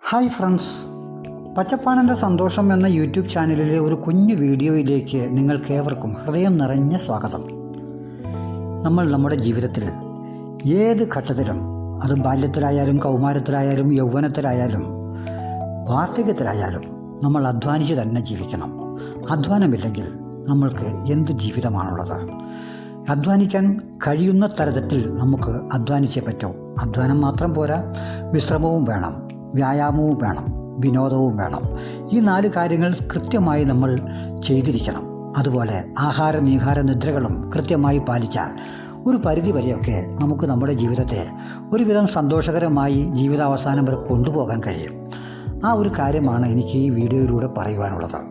Hi friends, പച്ചപ്പാണൻ്റെ സന്തോഷം എന്ന YouTube ചാനലിലെ ഒരു കുഞ്ഞു വീഡിയോയിലേക്ക് നിങ്ങൾക്കേവർക്കും ഹൃദയം നിറഞ്ഞ സ്വാഗതം. നമ്മൾ നമ്മുടെ ജീവിതത്തിൽ ഏത് ഘട്ടത്തിലും, അത് ബാല്യത്തിലായാലും കൗമാരത്തിലായാലും യൗവനത്തിലായാലും വാർദ്ധക്യത്തിലായാലും നമ്മൾ അധ്വാനിച്ച് തന്നെ ജീവിക്കണം. അധ്വാനമില്ലെങ്കിൽ നമ്മൾക്ക് എന്ത് ജീവിതമാണുള്ളത്? അധ്വാനിക്കാൻ കഴിയുന്ന തരത്തിൽ നമുക്ക് അധ്വാനിച്ചേ പറ്റൂ. അധ്വാനം മാത്രം പോരാ, വിശ്രമവും വേണം, വ്യായാമവും വേണം, വിനോദവും വേണം. ഈ 4 കാര്യങ്ങൾ കൃത്യമായി നമ്മൾ ചെയ്തിരിക്കണം. അതുപോലെ ആഹാര നീഹാര നിദ്രകളും കൃത്യമായി പാലിച്ചാൽ ഒരു പരിധി വരെയൊക്കെ നമുക്ക് നമ്മുടെ ജീവിതത്തെ ഒരുവിധം സന്തോഷകരമായി ജീവിതാവസാനം വരെ കൊണ്ടുപോകാൻ കഴിയും. ആ ഒരു കാര്യമാണ് എനിക്ക് ഈ വീഡിയോയിലൂടെ പറയുവാനുള്ളത്.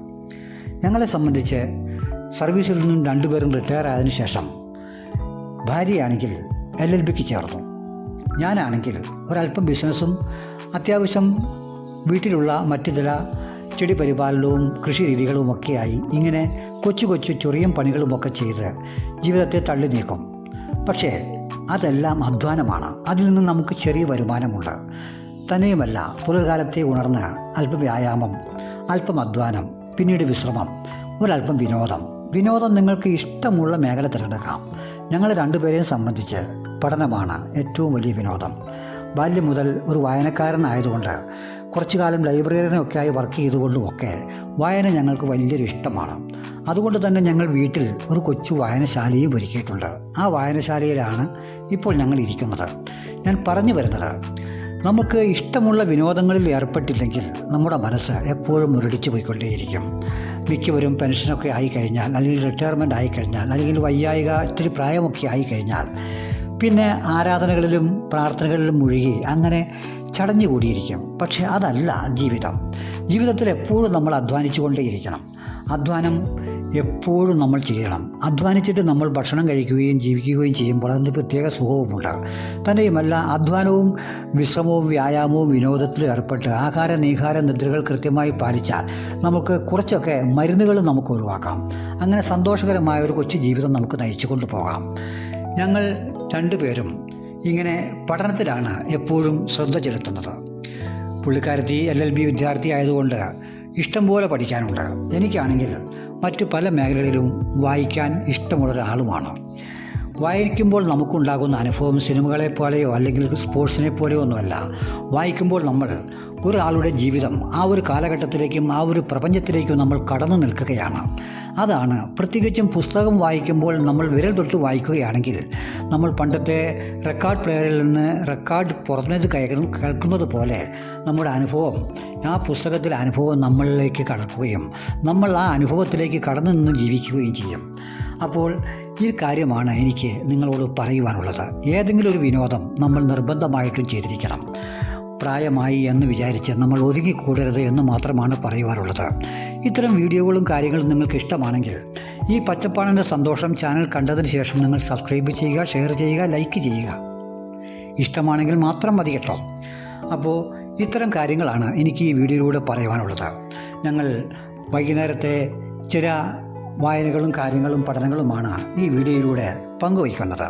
ഞങ്ങളെ സംബന്ധിച്ച് സർവീസിൽ നിന്നും 2 പേരും റിട്ടയർ ആയതിനു ശേഷം ഭാര്യയാണെങ്കിൽ LLBക്ക് ചേർന്നു. ഞാനാണെങ്കിൽ ഒരല്പം ബിസിനസ്സും അത്യാവശ്യം വീട്ടിലുള്ള മറ്റു ചില ചെടി പരിപാലനവും കൃഷി രീതികളുമൊക്കെയായി ഇങ്ങനെ കൊച്ചു ചെറിയ പണികളുമൊക്കെ ചെയ്ത് ജീവിതത്തെ തള്ളി നീക്കും. പക്ഷേ അതെല്ലാം അധ്വാനമാണ്. അതിൽ നിന്ന് നമുക്ക് ചെറിയ വരുമാനമുണ്ട്. തന്നെയുമല്ല, പുലർകാലത്തെ ഉണർന്ന് അല്പം വ്യായാമം, അല്പം അധ്വാനം, പിന്നീട് വിശ്രമം, ഒരല്പം വിനോദം നിങ്ങൾക്ക് ഇഷ്ടമുള്ള മേഖല തിരഞ്ഞെടുക്കാം. ഞങ്ങൾ 2 പേരെയും സംബന്ധിച്ച് പഠനമാണ് ഏറ്റവും വലിയ വിനോദം. ബാല്യം മുതൽ ഒരു വായനക്കാരനായതുകൊണ്ട് കുറച്ചു കാലം ലൈബ്രറിയനൊക്കെ ആയി വർക്ക് ചെയ്തുകൊണ്ടുമൊക്കെ വായന ഞങ്ങൾക്ക് വലിയൊരു ഇഷ്ടമാണ്. അതുകൊണ്ട് തന്നെ ഞങ്ങൾ വീട്ടിൽ ഒരു കൊച്ചു വായനശാലയും ഒരുക്കിയിട്ടുണ്ട്. ആ വായനശാലയിലാണ് ഇപ്പോൾ ഞങ്ങൾ ഇരിക്കുന്നത്. ഞാൻ പറഞ്ഞു വരുന്നത്, നമുക്ക് ഇഷ്ടമുള്ള വിനോദങ്ങളിൽ ഏർപ്പെട്ടില്ലെങ്കിൽ നമ്മുടെ മനസ്സ് എപ്പോഴും മുരടിച്ചു പോയിക്കൊണ്ടേയിരിക്കും. മിക്കവരും പെൻഷനൊക്കെ ആയിക്കഴിഞ്ഞാൽ, അല്ലെങ്കിൽ റിട്ടയർമെൻറ്റ് ആയിക്കഴിഞ്ഞാൽ, അല്ലെങ്കിൽ വയ്യായിക ഇത്തിരി പ്രായമൊക്കെ ആയിക്കഴിഞ്ഞാൽ പിന്നെ ആരാധനകളിലും പ്രാർത്ഥനകളിലും മുഴുകി അങ്ങനെ ചടഞ്ഞുകൂടിയിരിക്കും. പക്ഷേ അതല്ല ജീവിതത്തിൽ എപ്പോഴും നമ്മൾ അധ്വാനിച്ചു കൊണ്ടേയിരിക്കണം. അധ്വാനം എപ്പോഴും നമ്മൾ ചെയ്യണം. അധ്വാനിച്ചിട്ട് നമ്മൾ ഭക്ഷണം കഴിക്കുകയും ജീവിക്കുകയും ചെയ്യുമ്പോൾ അതിന് പ്രത്യേക സുഖവുമുണ്ട്. തന്നെയുമല്ല, അധ്വാനവും വിശ്രമവും വ്യായാമവും വിനോദത്തിൽ ഏർപ്പെട്ട് ആഹാര നീഹാര നിദ്രകൾ കൃത്യമായി പാലിച്ചാൽ നമുക്ക് കുറച്ചൊക്കെ മരുന്നുകൾ നമുക്ക് ഒഴിവാക്കാം. അങ്ങനെ സന്തോഷകരമായ ഒരു കൊച്ചു ജീവിതം നമുക്ക് നയിച്ചു കൊണ്ടുപോകാം. ഞങ്ങൾ 2 പേരും ഇങ്ങനെ പഠനത്തിലാണ് എപ്പോഴും ശ്രദ്ധ ചെലുത്തുന്നത്. പുള്ളിക്കാരത്തി LLB വിദ്യാർത്ഥി ആയതുകൊണ്ട് ഇഷ്ടംപോലെ പഠിക്കാനുണ്ട്. എനിക്കാണെങ്കിൽ മറ്റു പല മേഖലകളിലും വായിക്കാൻ ഇഷ്ടമുള്ളൊരാളുമാണ്. വായിക്കുമ്പോൾ നമുക്കുണ്ടാകുന്ന അനുഭവം സിനിമകളെ പോലെയോ അല്ലെങ്കിൽ സ്പോർട്സിനെ പോലെയോ ഒന്നുമല്ല. വായിക്കുമ്പോൾ നമ്മൾ ഒരാളുടെ ജീവിതം ആ ഒരു കാലഘട്ടത്തിലേക്കും ആ ഒരു പ്രപഞ്ചത്തിലേക്കും നമ്മൾ കടന്നു നിൽക്കുകയാണ്. അതാണ് പ്രത്യേകിച്ചും പുസ്തകം വായിക്കുമ്പോൾ നമ്മൾ വിരൽ തൊട്ട് വായിക്കുകയാണെങ്കിൽ നമ്മൾ പണ്ടത്തെ റെക്കോർഡ് പ്ലെയറിൽ നിന്ന് റെക്കോർഡ് പുറമേത് കേൾക്കുന്നത് പോലെ നമ്മുടെ അനുഭവം, ആ പുസ്തകത്തിലെ അനുഭവം നമ്മളിലേക്ക് കടക്കുകയും നമ്മൾ ആ അനുഭവത്തിലേക്ക് കടന്നു നിന്ന് ജീവിക്കുകയും ചെയ്യും. അപ്പോൾ ഈ കാര്യമാണ് എനിക്ക് നിങ്ങളോട് പറയുവാനുള്ളത്. ഏതെങ്കിലും ഒരു വിനോദം നമ്മൾ നിർബന്ധമായിട്ടും ചെയ്തിരിക്കണം. പ്രായമായി എന്ന് വിചാരിച്ച് നമ്മൾ ഒതുങ്ങിക്കൂടരുത് എന്ന് മാത്രമാണ് പറയുവാനുള്ളത്. ഇത്തരം വീഡിയോകളും കാര്യങ്ങളും നിങ്ങൾക്ക് ഇഷ്ടമാണെങ്കിൽ ഈ പച്ചപ്പാണൻ്റെ സന്തോഷം ചാനൽ കണ്ടതിന് ശേഷം നിങ്ങൾ സബ്സ്ക്രൈബ് ചെയ്യുക, ഷെയർ ചെയ്യുക, ലൈക്ക് ചെയ്യുക. ഇഷ്ടമാണെങ്കിൽ മാത്രം മതി കേട്ടോ. അപ്പോൾ ഇത്തരം കാര്യങ്ങളാണ് എനിക്ക് ഈ വീഡിയോയിലൂടെ പറയുവാനുള്ളത്. ഞങ്ങൾ വൈകുന്നേരത്തെ ചില വായനകളും കാര്യങ്ങളും പഠനങ്ങളുമാണ് ഈ വീഡിയോയിലൂടെ പങ്കുവയ്ക്കുന്നത്.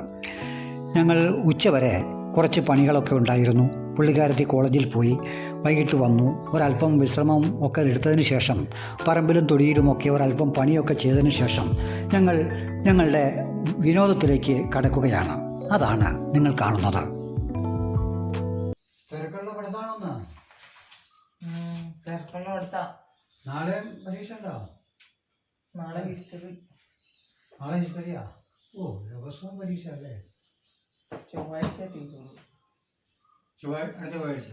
ഞങ്ങൾ ഉച്ചവരെ കുറച്ച് പണികളൊക്കെ ഉണ്ടായിരുന്നു. പുള്ളിക്കാരത്തി കോളേജിൽ പോയി വൈകിട്ട് വന്നു. ഒരല്പം വിശ്രമം ഒക്കെ എടുത്തതിന് ശേഷം പറമ്പിലും തൊടിയിലുമൊക്കെ ഒരല്പം പണിയൊക്കെ ചെയ്തതിന് ശേഷം ഞങ്ങളുടെ വിനോദത്തിലേക്ക് കടക്കുകയാണ്. അതാണ് നിങ്ങൾ കാണുന്നത്. നാളെ പരീക്ഷ ഉണ്ടോ? നാളെ ഹിസ്റ്ററി. നാളെ ഹിസ്റ്ററിയാ? ഓ, ദിവസവും പരീക്ഷ അല്ലേ? ചൊവ്വാഴ്ച അടുത്ത ചൊവ്വാഴ്ച.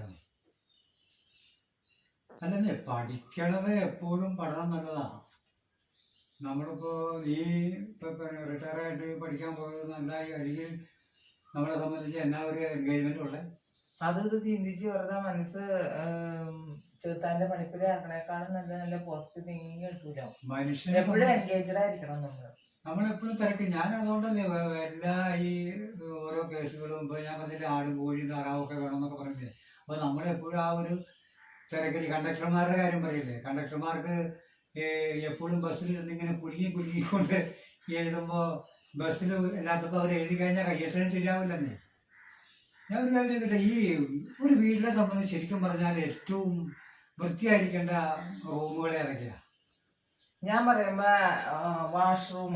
അല്ലെന്നേ, പഠിക്കണത് എപ്പോഴും പഠനം നല്ലതാണ്. നമ്മളിപ്പോൾ നീ റിട്ടയറായിട്ട് പഠിക്കാൻ പോയത് നല്ലതായി. അല്ലെങ്കിൽ നമ്മളെ സംബന്ധിച്ച് എന്നാ ഒരു എൻഗേജ്മെൻ്റ് ഉള്ളത്? അതും ഇത് ചിന്തിച്ച് വെറുതെ മനസ്സ് ചെറുത്താൻ്റെ പണിപ്പുര ആക്കണേക്കാളും നല്ല പോസ്റ്റ് നീങ്ങി കിട്ടൂലോ. മനുഷ്യൻ എപ്പോഴും എൻഗേജ്ഡ് ആയിരിക്കണം നമ്മളെപ്പോഴും തിരക്ക്. ഞാൻ അതുകൊണ്ട് തന്നെ എല്ലാ ഈ ഓരോ കേസുകളും ഇപ്പോൾ ഞാൻ പറഞ്ഞില്ല, ആടും കോഴിയും താറാവൊക്കെ വേണമെന്നൊക്കെ പറഞ്ഞില്ലേ. അപ്പോൾ നമ്മളെപ്പോഴും ആ ഒരു തിരക്കിൽ കണ്ടക്ടർമാരുടെ കാര്യം പറയില്ലേ, കണ്ടക്ടർമാർക്ക് എപ്പോഴും ബസ്സിലിരുന്നിങ്ങനെ കുലുങ്ങിക്കൊണ്ട് എഴുതുമ്പോൾ ബസ്സിൽ എല്ലാത്തപ്പോൾ അവർ എഴുതി കഴിഞ്ഞാൽ കയ്യക്ഷരം ശരിയാവില്ലെന്നേ. ഞാൻ ഒരു കാര്യം ചോദിക്കട്ടെ, ഈ ഒരു വീടിനെ സംബന്ധിച്ച് ശരിക്കും പറഞ്ഞാൽ ഏറ്റവും വൃത്തിയായിരിക്കേണ്ട റൂമുകളെ ഏതൊക്കെയാ? ഞാൻ പറയുമ്പോ വാഷ്റൂം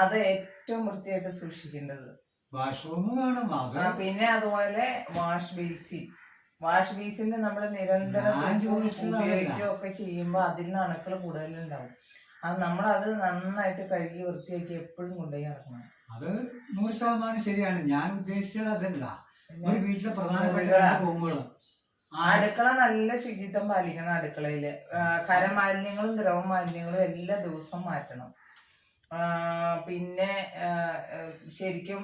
അത് ഏറ്റവും വൃത്തിയായിട്ട് സൂക്ഷിക്കേണ്ടത്. വാഷ്റൂം വേണം. അത് പിന്നെ അതുപോലെ വാഷ് ബേസിന് നമ്മൾ നിരന്തരം ഞാൻ ചോദിച്ചത് അതല്ല. ഉപയോഗിക്കുകയൊക്കെ ചെയ്യുമ്പോൾ അതിൽ നിന്ന് അണുക്കൾ കൂടുതലുണ്ടാവും. അത് നമ്മളത് നന്നായിട്ട് കഴുകി വൃത്തിയാക്കി എപ്പോഴും കൊണ്ടുപോയി നടക്കണം. അത് 100% ശരിയാണ്. ഞാൻ ഉദ്ദേശിച്ചത് അതല്ല. ഒരു വീട്ടിലെ പ്രധാനപ്പെട്ട റൂമുകൾ. അടുക്കള നല്ല ശുചിത്വം പാലിക്കണം. അടുക്കളയില് ഖരമാലിന്യങ്ങളും ദ്രവമാലിന്യങ്ങളും എല്ലാ ദിവസവും മാറ്റണം. പിന്നെ ശരിക്കും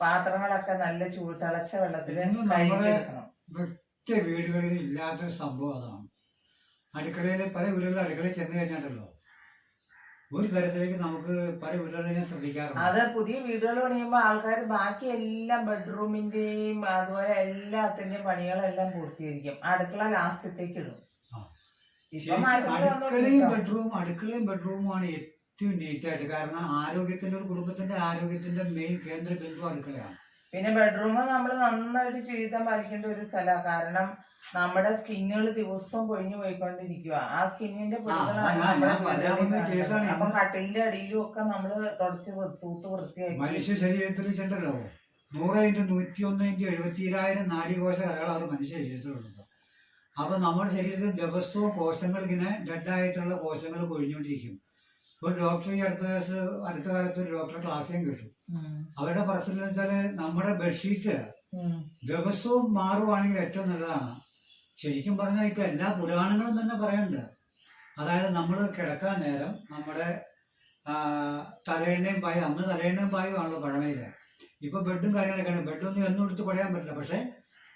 പാത്രങ്ങളൊക്കെ നല്ല തിളച്ച വെള്ളത്തിൽ കഴുകിയെടുക്കണം. മിക്ക വീടുകളിൽ ഇല്ലാത്തൊരു സംഭവം അതാണ്. അടുക്കളയിൽ പല വീടുകളിലും അടുക്കളയിൽ ചെന്ന് കഴിഞ്ഞിട്ടല്ലോ ഒരു തരത്തിലേക്ക് നമുക്ക് പല വീടുകളിലും ശ്രദ്ധിക്കാറുണ്ട്. അത് പുതിയ വീടുകൾ പണിയുമ്പോൾ ആൾക്കാർ ബാക്കി എല്ലാ ബെഡ്റൂമിന്റെയും അതുപോലെ എല്ലാത്തിന്റെയും പണികളെല്ലാം പൂർത്തീകരിക്കും. അടുക്കള ലാസ്റ്റത്തേക്ക് ഇടും. അടുക്കളയും ബെഡ്റൂമുമാണ് ഏറ്റവും നീറ്റായിട്ട്. കാരണം ആരോഗ്യത്തിന്റെ ഒരു കുടുംബത്തിന്റെ ആരോഗ്യത്തിന്റെ മെയിൻ കേന്ദ്ര ബിന്ദു അടുക്കളയാണ്. പിന്നെ ബെഡ്റൂം നമ്മൾ നന്നായിട്ട് ശുചിത്വം പാലിക്കേണ്ട ഒരു സ്ഥലമാണ്. കാരണം നമ്മുടെ സ്കിന്നുകൾ ദിവസവും പൊഴിഞ്ഞു പോയിക്കൊണ്ടിരിക്കുക. ആ സ്കിന്നിന്റെ അപ്പൊ കട്ടിലിന്റെ അടിയിലും ഒക്കെ നമ്മള് തുടച്ച് തൂത്ത് വൃത്തിയായി. മനുഷ്യ ശരീരത്തിൽ ചെണ്ടല്ലോ 100×101×72,000 നാഡീകോശ കലകളാണ് മനുഷ്യ ശരീരത്തിലുള്ളത്. അപ്പൊ നമ്മുടെ ശരീരത്തിൽ ദിവസവും കോശങ്ങൾ ഇങ്ങനെ ഡെഡായിട്ടുള്ള കോശങ്ങൾ കൊഴിഞ്ഞുകൊണ്ടിരിക്കും. ഒരു ഡോക്ടർ ഈ അടുത്ത കാലത്ത് ഒരു ഡോക്ടർ ക്ലാസ്സിലും കേട്ടു. അവരുടെ പറച്ചിൽ വെച്ചാല് നമ്മുടെ ബെഡ്ഷീറ്റ് ദിവസവും മാറുവാണെങ്കിൽ ഏറ്റവും നല്ലതാണ്. ശരിക്കും പറഞ്ഞാൽ ഇപ്പൊ എല്ലാ പുരാണങ്ങളും തന്നെ പറയുന്നുണ്ട്. അതായത് നമ്മൾ കിടക്കാൻ നേരം നമ്മുടെ തലയെണ്ണയും പായും, അന്ന് തലയെണ്ണയും പായും ആണല്ലോ പഴമയില്. ഇപ്പൊ ബെഡും കാര്യങ്ങളൊക്കെയാണ്. ബെഡൊന്നും എന്നും എടുത്ത് പടയാൻ പറ്റില്ല. പക്ഷെ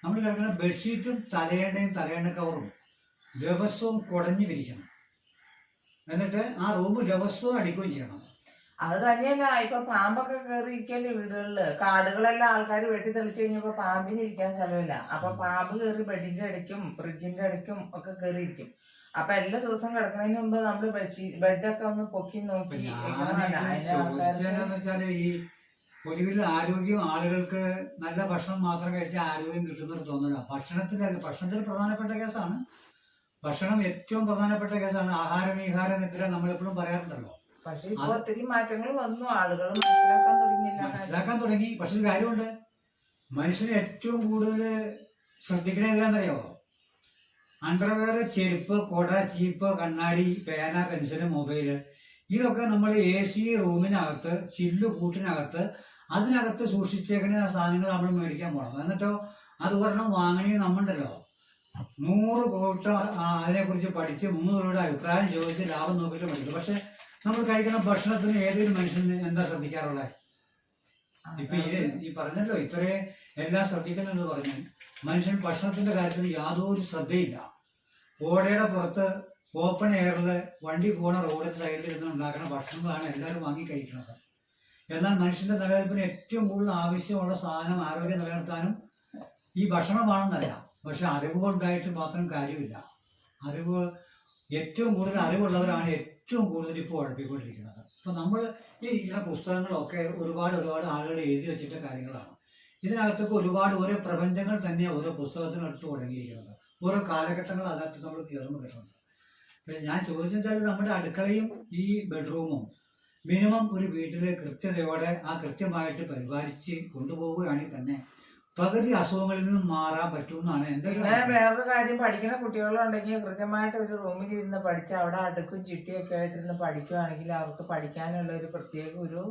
നമ്മൾ കിടക്കുന്ന ബെഡ്ഷീറ്റും തലയെണ്ണയും തലയെണ്ണ കവറും ദിവസവും കുടഞ്ഞു വിരിക്കണം. എന്നിട്ട് ആ റൂം ദിവസവും അടിക്കുകയും ചെയ്യണം. അത് തന്നെയല്ല, ഇപ്പൊ പാമ്പൊക്കെ കയറിയിരിക്കല്ലേ വീടുകളില്. കാടുകളെല്ലാം ആൾക്കാർ വെട്ടി തെളിച്ചു കഴിഞ്ഞപ്പോ പാമ്പിന് ഇരിക്കാൻ സ്ഥലമില്ല. അപ്പൊ പാമ്പ് കയറി ബെഡിന്റെ ഇടയ്ക്കും ഫ്രിഡ്ജിന്റെ ഇടയ്ക്കും ഒക്കെ കയറിയിരിക്കും. അപ്പൊ എല്ലാ ദിവസവും കിടക്കുന്നതിന് മുമ്പ് നമ്മള് ബെഡൊക്കെ ഒന്ന് പൊക്കി നോക്കി. ഈ പൊതുവിൽ ആരോഗ്യം ആളുകൾക്ക് നല്ല ഭക്ഷണം മാത്രം കഴിച്ചാൽ ആരോഗ്യം കിട്ടുന്നൊരു തോന്നില്ല. ഭക്ഷണത്തിൽ പ്രധാനപ്പെട്ട കേസാണ്. ഭക്ഷണം ഏറ്റവും പ്രധാനപ്പെട്ട കേസാണ്. ആഹാരം വിഹാരം നിദ്ര നമ്മളെപ്പോഴും പറയാറുണ്ടല്ലോ. പക്ഷെ ഇപ്പൊ ഒത്തിരി മാറ്റങ്ങൾ വന്നു. ആളുകൾ മനസ്സിലാക്കാൻ തുടങ്ങി. പക്ഷെ ഒരു കാര്യമുണ്ട്, മനുഷ്യന് ഏറ്റവും കൂടുതൽ ശ്രദ്ധിക്കണ എന്തിനാണെന്നറിയോ? അണ്ടർവെയർ, ചെരുപ്പ്, കൊട, ചീപ്പ്, കണ്ണാടി, പേന, പെൻസില്, മൊബൈല്, ഇതൊക്കെ നമ്മൾ AC റൂമിനകത്ത് ചില്ല് കൂട്ടിനകത്ത് അതിനകത്ത് സൂക്ഷിച്ചേക്കണ സാധനങ്ങൾ നമ്മൾ മേടിക്കാൻ പോകണം. എന്നിട്ടോ അത് ഒരെണ്ണം വാങ്ങണേ നമ്മണ്ടല്ലോ 100 കൂട്ടം അതിനെക്കുറിച്ച് പഠിച്ച് 3 പേരുടെ അഭിപ്രായം ചോദിച്ച് ലാഭം നോക്കിയിട്ട് മേടിക്കും. പക്ഷെ നമ്മൾ കഴിക്കുന്ന ഭക്ഷണത്തിന് ഏതൊരു മനുഷ്യന് എന്താ ശ്രദ്ധിക്കാറുള്ളത്? ഇപ്പൊ ഈ പറഞ്ഞല്ലോ ഇത്രേ എല്ലാം ശ്രദ്ധിക്കുന്നുണ്ട് പറഞ്ഞു. മനുഷ്യൻ ഭക്ഷണത്തിന്റെ കാര്യത്തിൽ യാതൊരു ശ്രദ്ധയില്ല. ഓടയുടെ പുറത്ത് ഓപ്പൺ എയറിൽ വണ്ടി പോണ റോഡ് സൈഡിൽ ഇരുന്ന് ഉണ്ടാക്കുന്ന ഭക്ഷണങ്ങളാണ് എല്ലാവരും വാങ്ങി കഴിക്കുന്നത്. എന്നാൽ മനുഷ്യന്റെ നിലനിൽപ്പിന് ഏറ്റവും കൂടുതൽ ആവശ്യമുള്ള സാധനം ആരോഗ്യം നിലനിർത്താനും ഈ ഭക്ഷണമാണെന്നറിയാം. പക്ഷെ അറിവ് ഉണ്ടായിട്ട് മാത്രം കാര്യമില്ല. ഏറ്റവും കൂടുതൽ അറിവുള്ളവരാണ് ഏറ്റവും കൂടുതൽ ഇപ്പോൾ ഉഴപ്പിക്കൊണ്ടിരിക്കുന്നത്. ഇപ്പൊ നമ്മൾ ഈ ഇരിക്കുന്ന പുസ്തകങ്ങളൊക്കെ ഒരുപാട് ആളുകൾ എഴുതി വെച്ചിട്ട കാര്യങ്ങളാണ്. ഇതിനകത്തൊക്കെ ഓരോ പ്രപഞ്ചങ്ങൾ തന്നെ ഓരോ പുസ്തകത്തിനടുത്ത് തുടങ്ങിയിരിക്കുന്നത്. ഓരോ കാലഘട്ടങ്ങൾ അതിനകത്ത് നമ്മൾ കയറുമ്പോൾ കിട്ടുന്നത്. പക്ഷെ ഞാൻ ചോദിച്ചാൽ നമ്മുടെ അടുക്കളയും ഈ ബെഡ്റൂമും മിനിമം ഒരു വീട്ടിലെ കൃത്യതയോടെ കൃത്യമായിട്ട് പരിപാലിച്ച് കൊണ്ടുപോവുകയാണെങ്കിൽ തന്നെ പകുതി അസുഖങ്ങളിൽ നിന്നും മാറാൻ പറ്റുമെന്നാണ് എൻ്റെ. വേറൊരു കാര്യം, പഠിക്കുന്ന കുട്ടികളുണ്ടെങ്കിൽ കൃത്യമായിട്ട് ഒരു റൂമിൽ ഇരുന്ന് പഠിച്ച് അവിടെ അടുക്കും ചിട്ടിയൊക്കെ ആയിട്ടിരുന്ന് പഠിക്കുകയാണെങ്കിൽ അവർക്ക് പഠിക്കാനുള്ള ഒരു പ്രത്യേക ഒരു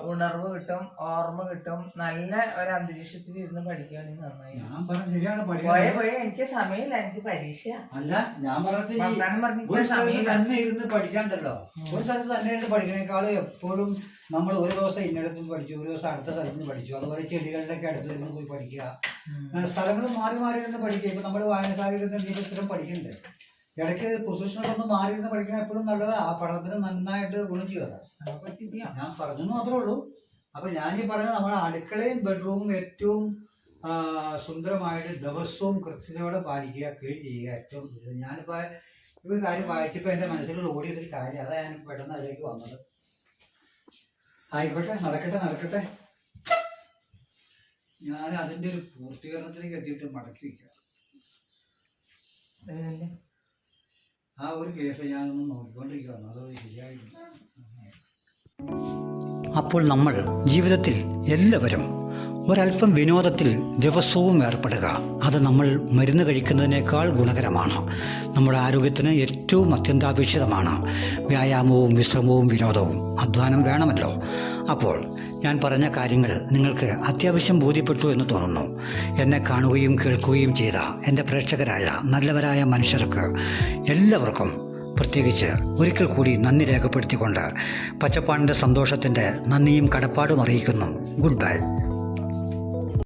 ഉണർവ് കിട്ടും, ഓർമ്മ കിട്ടും. നല്ല ഒരു അന്തരീക്ഷത്തിൽ ഇരുന്ന് പഠിക്കുകയാണെങ്കിൽ നന്നായി. ഞാൻ പറഞ്ഞ ശരിയാണ്. പോയെ എനിക്ക് സമയമില്ല, എനിക്ക് പരീക്ഷ അല്ല. ഞാൻ പറഞ്ഞത് തന്നെ ഇരുന്ന് പഠിച്ചാണ്ടല്ലോ. ഒരു സ്ഥലത്ത് തന്നെ ഇരുന്ന് പഠിക്കുന്നേക്കാളും എപ്പോഴും നമ്മൾ ഒരു ദിവസം ഇന്നിടത്തും പഠിച്ചു, ഒരു ദിവസം അടുത്ത സ്ഥലത്ത് നിന്ന് പഠിച്ചു. അതുപോലെ ചെടികളുടെ ഒക്കെ അടുത്തിരുന്ന് പോയി പഠിക്കുക. സ്ഥലങ്ങൾ മാറി ഇരുന്ന് പഠിക്കുക. ഇപ്പൊ നമ്മൾ വായനശാലയിൽ നിന്ന് സ്ഥിരം പഠിക്കുന്നുണ്ട്. ഇടയ്ക്ക് പൊസിഷനൊക്കെ മാറി ഇരുന്ന് പഠിക്കാൻ എപ്പോഴും നല്ലതാ. ആ പഠനത്തിന് നന്നായിട്ട് ഗുണം ചെയ്യുക. ഞാൻ പറഞ്ഞു മാത്രമേ ഉള്ളൂ. അപ്പൊ ഞാനീ പറഞ്ഞ നമ്മുടെ അടുക്കളയും ബെഡ്റൂമും ഏറ്റവും സുന്ദരമായിട്ട് ദിവസവും കൃത്യതയോടെ പാലിക്കുക, ക്ലീൻ ചെയ്യുക ഏറ്റവും. ഞാനിപ്പോ ഒരു കാര്യം വായിച്ചപ്പോ എന്റെ മനസ്സിൽ ഓടിയൊരു കാര്യം, അതാ ഞാൻ പെട്ടെന്ന് അതിലേക്ക് വന്നത്. ആയിക്കോട്ടെ, നടക്കട്ടെ. ഞാൻ അതിൻ്റെ ഒരു പൂർത്തീകരണത്തിലേക്ക് എത്തിയിട്ട് മടക്കി വയ്ക്കാം. അതല്ലേ? ആ ഒരു കേസ് ഞാനൊന്ന് നോക്കിക്കൊണ്ടിരിക്കുകയാണ്, അത് ശരിയായിട്ടില്ല. അപ്പോൾ നമ്മൾ ജീവിതത്തിൽ എല്ലാവരും ഒരല്പം വിനോദത്തിൽ ദിവസവും ഏർപ്പെടുക. അത് നമ്മൾ മരുന്ന് കഴിക്കുന്നതിനേക്കാൾ ഗുണകരമാണ്. നമ്മുടെ ആരോഗ്യത്തിന് ഏറ്റവും അത്യന്താപേക്ഷിതമാണ് വ്യായാമവും വിശ്രമവും വിനോദവും. അധ്വാനം വേണമല്ലോ. അപ്പോൾ ഞാൻ പറഞ്ഞ കാര്യങ്ങൾ നിങ്ങൾക്ക് അത്യാവശ്യം ബോധ്യപ്പെട്ടു എന്ന് തോന്നുന്നു. എന്നെ കാണുകയും കേൾക്കുകയും ചെയ്ത എൻ്റെ പ്രേക്ഷകരായ നല്ലവരായ മനുഷ്യർക്ക് എല്ലാവർക്കും പ്രത്യേകിച്ച് ഒരിക്കൽ കൂടി നന്ദി രേഖപ്പെടുത്തിക്കൊണ്ട് പച്ചപ്പാടിൻ്റെ സന്തോഷത്തിൻ്റെ നന്ദിയും കടപ്പാടും അറിയിക്കുന്നു. Good bye.